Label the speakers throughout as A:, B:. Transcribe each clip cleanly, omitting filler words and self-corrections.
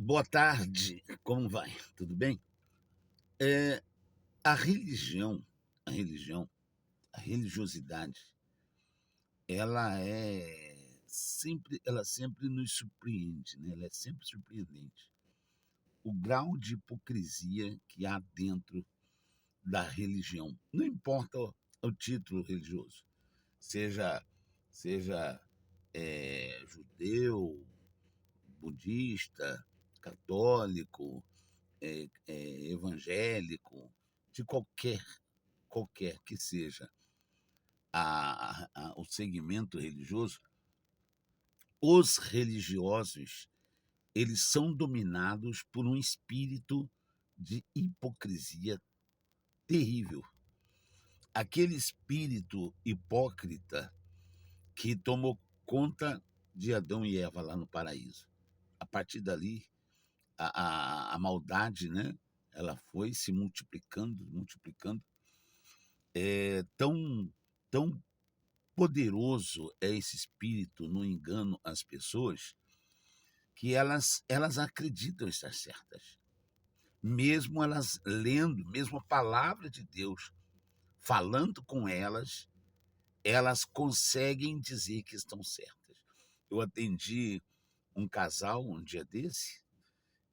A: Boa tarde, como vai? Tudo bem? Eh, a religião a religião, a religiosidade, ela sempre nos surpreende, né, ela é sempre surpreendente. O grau de hipocrisia que há dentro da religião, não importa o título religioso, seja seja, judeu, budista, católico, evangélico, de qualquer que seja o segmento religioso, os religiosos, eles são dominados por um espírito de hipocrisia terrível. Aquele espírito hipócrita que tomou conta de Adão e Eva lá no paraíso. A partir dali, a maldade, né, ela foi se multiplicando, multiplicando. Tão poderoso é esse espírito no engano às pessoas, que elas acreditam estar certas. Mesmo elas lendo, mesmo a palavra de Deus falando com elas, elas conseguem dizer que estão certas. Eu atendi um casal um dia desse,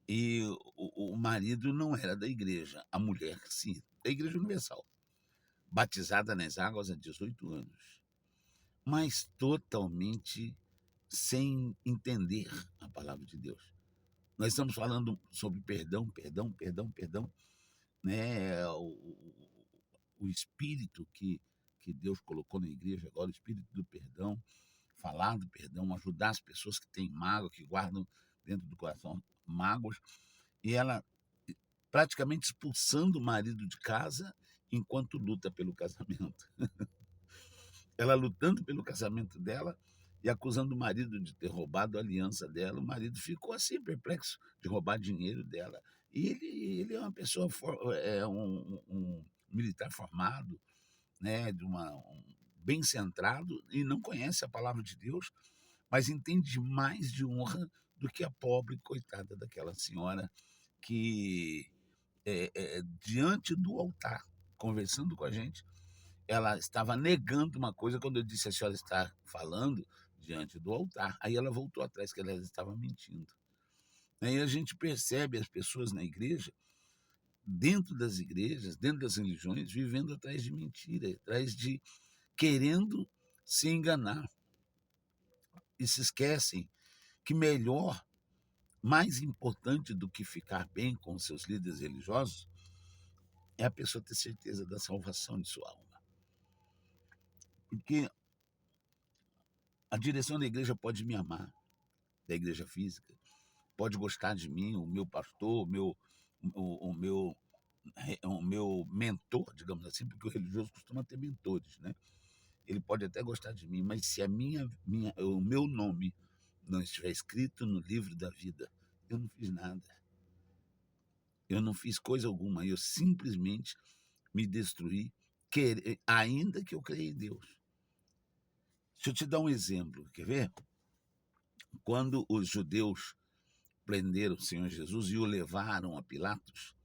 A: e o marido não era da igreja, a mulher sim, da Igreja Universal, batizada nas águas há 18 anos, mas totalmente sem entender a palavra de Deus. Nós estamos falando sobre perdão, perdão, perdão, perdão, né? O espírito que Deus colocou na igreja agora, o espírito do perdão, falar do perdão, ajudar as pessoas que têm mágoa, que guardam dentro do coração mágoas, e ela praticamente expulsando o marido de casa enquanto luta pelo casamento. Ela lutando pelo casamento dela e acusando o marido de ter roubado a aliança dela. O marido ficou assim, perplexo, de roubar dinheiro dela. E ele é uma pessoa, um militar formado, né, bem centrado, e não conhece a palavra de Deus, mas entende mais de honra do que a pobre coitada daquela senhora que, diante do altar, conversando com a gente, ela estava negando uma coisa quando eu disse: "A senhora está falando diante do altar". Aí ela voltou atrás que ela estava mentindo. Aí a gente percebe as pessoas na igreja, dentro das igrejas, dentro das religiões, vivendo atrás de mentira, atrás de querendo se enganar, e se esquecem que melhor, mais importante do que ficar bem com os seus líderes religiosos, é a pessoa ter certeza da salvação de sua alma. Porque a direção da igreja pode me amar, da igreja física, pode gostar de mim, o meu pastor, o meu mentor, digamos assim, porque o religioso costuma ter mentores, né? Ele pode até gostar de mim, mas se o meu nome não estiver escrito no livro da vida, eu não fiz nada. Eu não fiz coisa alguma, eu simplesmente me destruí, ainda que eu creia em Deus. Deixa eu te dar um exemplo, quer ver? Quando os judeus prenderam o Senhor Jesus e o levaram a Pilatos,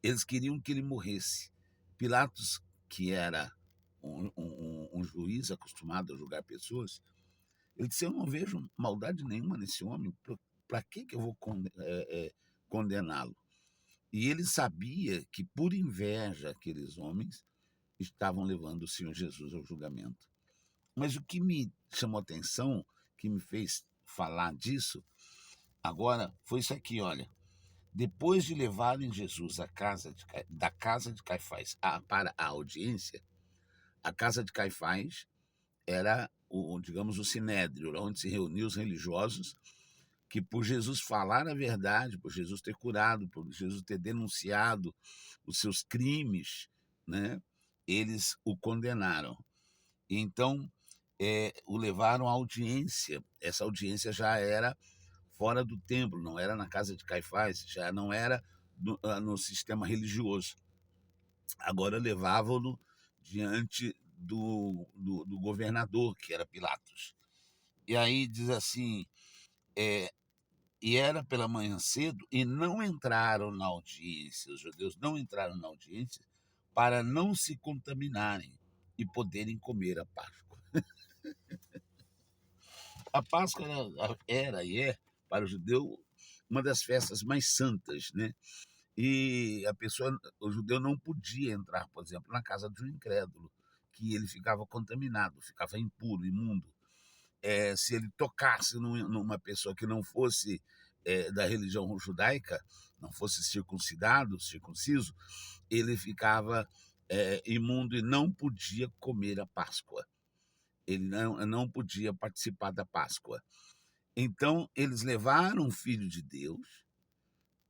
A: eles queriam que ele morresse. Pilatos, que era um juiz acostumado a julgar pessoas, ele disse: "Eu não vejo maldade nenhuma nesse homem, para que eu vou condená-lo?" E ele sabia que, por inveja, aqueles homens estavam levando o Senhor Jesus ao julgamento. Mas o que me chamou a atenção, que me fez falar disso agora, foi isso aqui, olha. Depois de levarem Jesus da casa de Caifás para a audiência, a casa de Caifás era, digamos, o sinédrio, onde se reuniam os religiosos que, por Jesus falar a verdade, por Jesus ter curado, por Jesus ter denunciado os seus crimes, né, eles o condenaram. Então, o levaram à audiência. Essa audiência já era fora do templo, não era na casa de Caifás, já não era no sistema religioso. Agora levavam-no diante do governador, que era Pilatos. E aí diz assim: e era pela manhã cedo, e não entraram na audiência, os judeus não entraram na audiência para não se contaminarem e poderem comer a Páscoa. A Páscoa era e é, para o judeu, uma das festas mais santas, né? E o judeu não podia entrar, por exemplo, na casa de um incrédulo, que ele ficava contaminado, ficava impuro, imundo. Se ele tocasse numa pessoa que não fosse da religião judaica, não fosse circunciso, ele ficava imundo e não podia comer a Páscoa. Ele não podia participar da Páscoa. Então, eles levaram o Filho de Deus,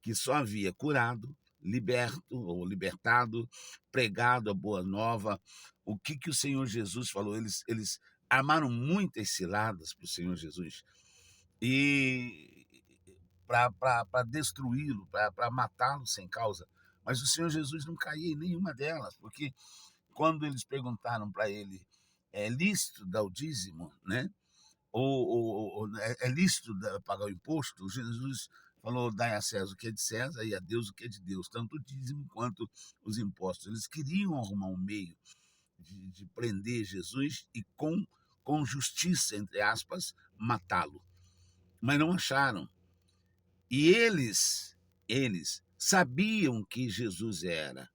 A: que só havia curado, liberto ou libertado, pregado a boa nova. O que o Senhor Jesus falou? Eles armaram muitas ciladas para o Senhor Jesus e para destruí-lo, para matá-lo sem causa. Mas o Senhor Jesus não caía em nenhuma delas, porque quando eles perguntaram para ele, é lícito dar o dízimo, né? Ou é lícito pagar o imposto? Jesus falou: dai a César o que é de César e a Deus o que é de Deus, tanto o dízimo quanto os impostos. Eles queriam arrumar um meio de prender Jesus e, com justiça, entre aspas, matá-lo, mas não acharam. E eles sabiam que Jesus era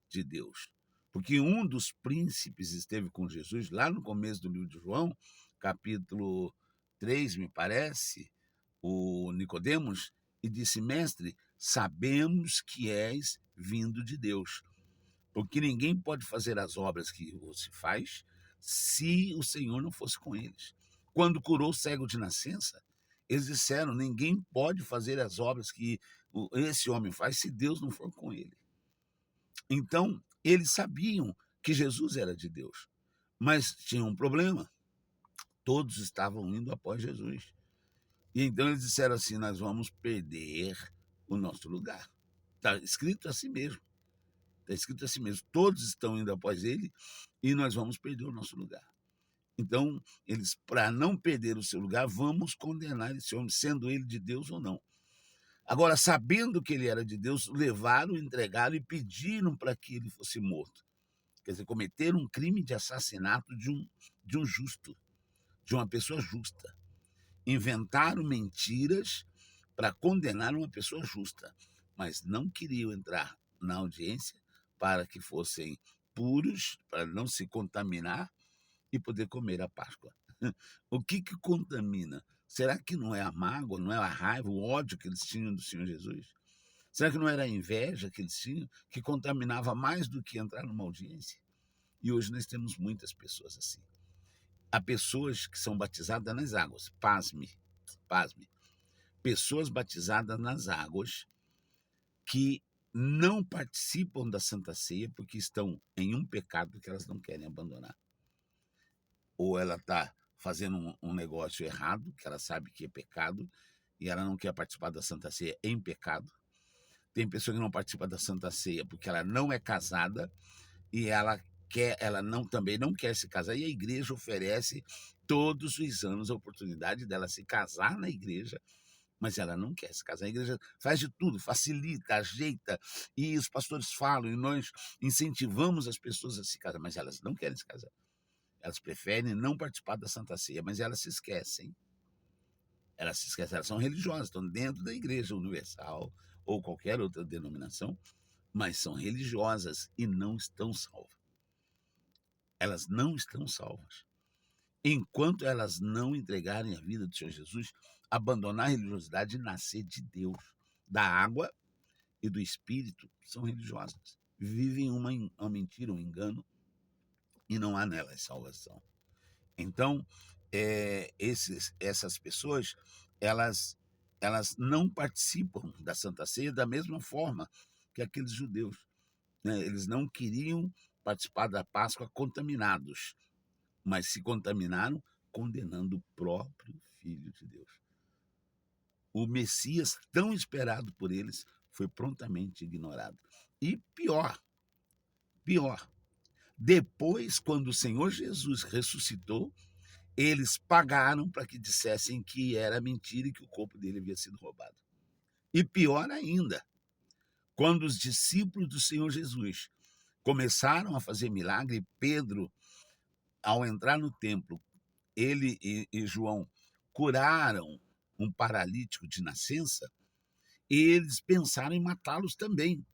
A: de Deus, porque um dos príncipes esteve com Jesus lá no começo do livro de João, capítulo 3, me parece, o Nicodemos, e disse: Mestre, sabemos que és vindo de Deus, porque ninguém pode fazer as obras que você faz se o Senhor não fosse com eles. Quando curou o cego de nascença, eles disseram: ninguém pode fazer as obras que esse homem faz se Deus não for com ele. Então, eles sabiam que Jesus era de Deus, mas tinha um problema: todos estavam indo após Jesus. E então eles disseram assim: nós vamos perder o nosso lugar. Está escrito assim mesmo. Está escrito assim mesmo. Todos estão indo após ele e nós vamos perder o nosso lugar. Então, eles, para não perder o seu lugar, vamos condenar esse homem, sendo ele de Deus ou não. Agora, sabendo que ele era de Deus, levaram, entregaram e pediram para que ele fosse morto. Quer dizer, cometeram um crime de assassinato de um justo, de uma pessoa justa. Inventaram mentiras para condenar uma pessoa justa, mas não queriam entrar na audiência para que fossem puros, para não se contaminar e poder comer a Páscoa. O que contamina? Será que não é a mágoa, não é a raiva, o ódio que eles tinham do Senhor Jesus? Será que não era a inveja que eles tinham, que contaminava mais do que entrar numa audiência? E hoje nós temos muitas pessoas assim. Há pessoas que são batizadas nas águas. Pasme, pasme. Pessoas batizadas nas águas que não participam da Santa Ceia porque estão em um pecado que elas não querem abandonar. Ou ela está fazendo um negócio errado, que ela sabe que é pecado, e ela não quer participar da Santa Ceia em pecado. Tem pessoa que não participa da Santa Ceia porque ela não é casada e ela também não quer se casar, e a igreja oferece todos os anos a oportunidade dela se casar na igreja, mas ela não quer se casar. A igreja faz de tudo, facilita, ajeita, e os pastores falam, e nós incentivamos as pessoas a se casar, mas elas não querem se casar. Elas preferem não participar da Santa Ceia, mas elas se esquecem. Elas são religiosas, estão dentro da Igreja Universal ou qualquer outra denominação, mas são religiosas e não estão salvas. Elas não estão salvas. Enquanto elas não entregarem a vida do Senhor Jesus, abandonar a religiosidade e nascer de Deus, da água e do Espírito, são religiosas. Vivem uma mentira, um engano, e não há nelas salvação. Então, essas pessoas, elas, elas não participam da Santa Ceia da mesma forma que aqueles judeus, né? Eles não queriam participar da Páscoa contaminados, mas se contaminaram condenando o próprio Filho de Deus. O Messias, tão esperado por eles, foi prontamente ignorado. E pior, depois, quando o Senhor Jesus ressuscitou, eles pagaram para que dissessem que era mentira e que o corpo dele havia sido roubado. E pior ainda, quando os discípulos do Senhor Jesus começaram a fazer milagre, Pedro, ao entrar no templo, ele e João curaram um paralítico de nascença, e eles pensaram em matá-los também,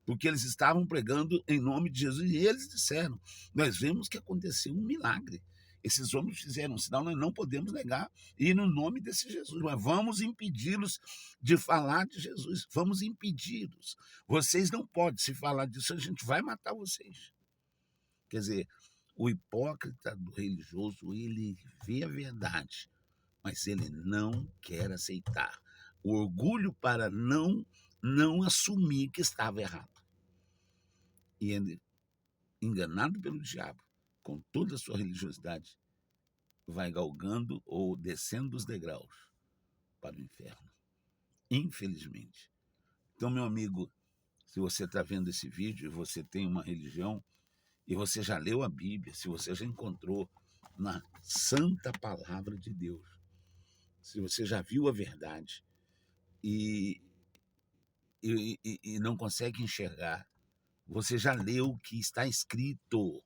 A: porque eles estavam pregando em nome de Jesus, e eles disseram: nós vemos que aconteceu um milagre. Esses homens fizeram um sinal, nós não podemos negar, e no nome desse Jesus, mas vamos impedi-los de falar de Jesus, vamos impedi-los. Vocês não podem, se falar disso, a gente vai matar vocês. Quer dizer, o hipócrita do religioso, ele vê a verdade, mas ele não quer aceitar. O orgulho para não assumir que estava errado. E ele, enganado pelo diabo, com toda a sua religiosidade, vai galgando ou descendo os degraus para o inferno. Infelizmente. Então, meu amigo, se você está vendo esse vídeo e você tem uma religião, e você já leu a Bíblia, se você já encontrou na santa palavra de Deus, se você já viu a verdade e, e não consegue enxergar, você já leu o que está escrito.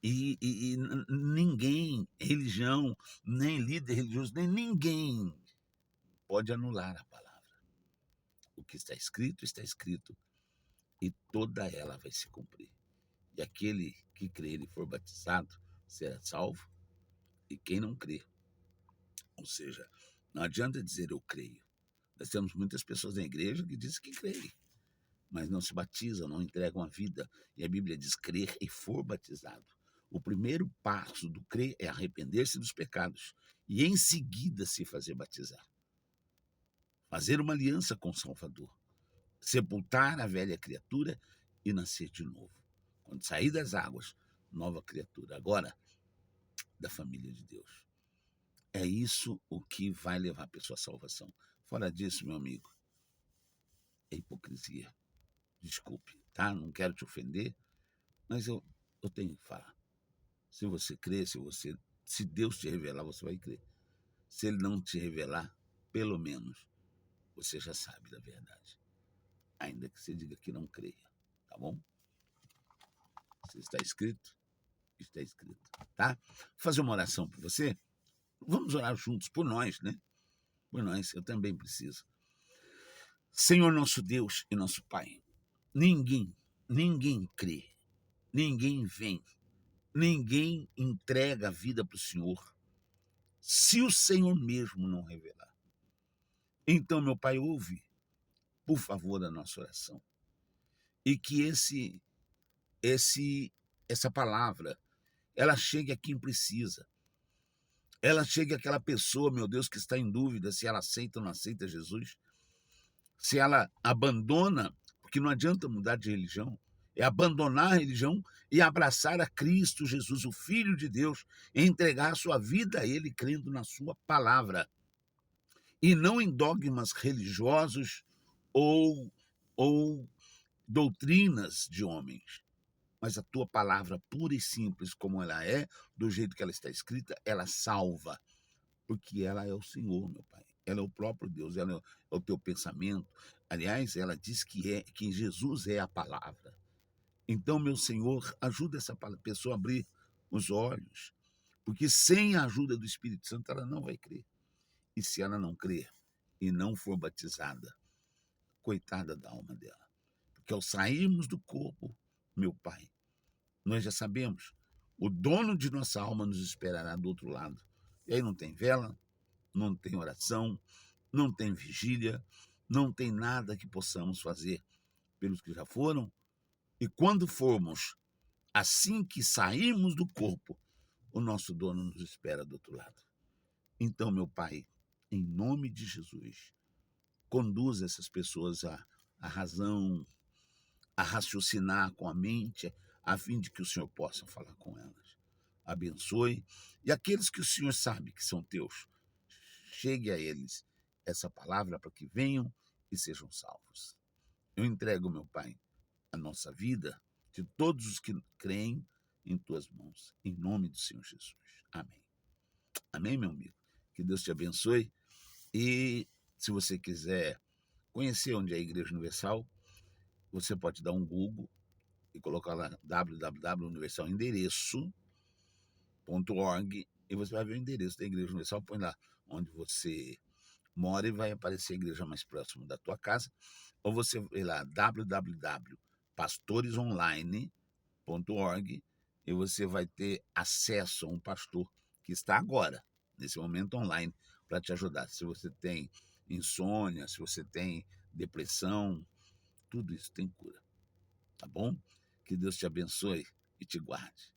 A: E ninguém, religião, nem líder religioso, nem ninguém pode anular a palavra. O que está escrito, e toda ela vai se cumprir. E aquele que crer e for batizado será salvo, e quem não crer, ou seja, não adianta dizer eu creio. Nós temos muitas pessoas na igreja que dizem que creem, mas não se batizam, não entregam a vida. E a Bíblia diz crer e for batizado. O primeiro passo do crer é arrepender-se dos pecados e em seguida se fazer batizar. Fazer uma aliança com o Salvador. Sepultar a velha criatura e nascer de novo. Quando sair das águas, nova criatura. Agora, da família de Deus. É isso o que vai levar a pessoa à salvação. Fora disso, meu amigo, é hipocrisia. Desculpe, tá? Não quero te ofender, mas eu tenho que falar. Se você crer, se Deus te revelar, você vai crer. Se ele não te revelar, pelo menos, você já sabe da verdade. Ainda que você diga que não creia, tá bom? Se está escrito, tá? Vou fazer uma oração por você. Vamos orar juntos por nós, né? Por nós, eu também preciso. Senhor nosso Deus e nosso Pai, ninguém crê, ninguém vem, ninguém entrega a vida para o Senhor, se o Senhor mesmo não revelar. Então, meu Pai, ouve, por favor, a nossa oração. E que essa palavra, ela chegue a quem precisa. Ela chegue àquela pessoa, meu Deus, que está em dúvida se ela aceita ou não aceita Jesus. Se ela abandona, porque não adianta mudar de religião, é abandonar a religião e abraçar a Cristo Jesus, o Filho de Deus, e entregar a sua vida a Ele, crendo na sua palavra. E não em dogmas religiosos ou doutrinas de homens, mas a tua palavra pura e simples como ela é, do jeito que ela está escrita, ela salva, porque ela é o Senhor, meu Pai. Ela é o próprio Deus, ela é o teu pensamento. Aliás, ela diz que Jesus é a palavra. Então, meu Senhor, ajuda essa pessoa a abrir os olhos, porque sem a ajuda do Espírito Santo ela não vai crer. E se ela não crer e não for batizada, coitada da alma dela. Porque ao sairmos do corpo, meu Pai, nós já sabemos, o dono de nossa alma nos esperará do outro lado. E aí não tem vela, não tem oração, não tem vigília, não tem nada que possamos fazer pelos que já foram. E quando formos, assim que sairmos do corpo, o nosso dono nos espera do outro lado. Então, meu Pai, em nome de Jesus, conduza essas pessoas à razão, a raciocinar com a mente, a fim de que o Senhor possa falar com elas. Abençoe. E aqueles que o Senhor sabe que são teus, chegue a eles essa palavra para que venham e sejam salvos. Eu entrego, meu Pai, a nossa vida, de todos os que creem em tuas mãos, em nome do Senhor Jesus. Amém. Amém, meu amigo? Que Deus te abençoe. E se você quiser conhecer onde é a Igreja Universal, você pode dar um Google e colocar lá www.universalendereço.org e você vai ver o endereço da Igreja Universal. Põe lá onde você mora e vai aparecer a igreja mais próxima da tua casa. Ou você vê lá www.pastoresonline.org e você vai ter acesso a um pastor que está agora, nesse momento online, para te ajudar. Se você tem insônia, se você tem depressão, tudo isso tem cura, tá bom? Que Deus te abençoe e te guarde.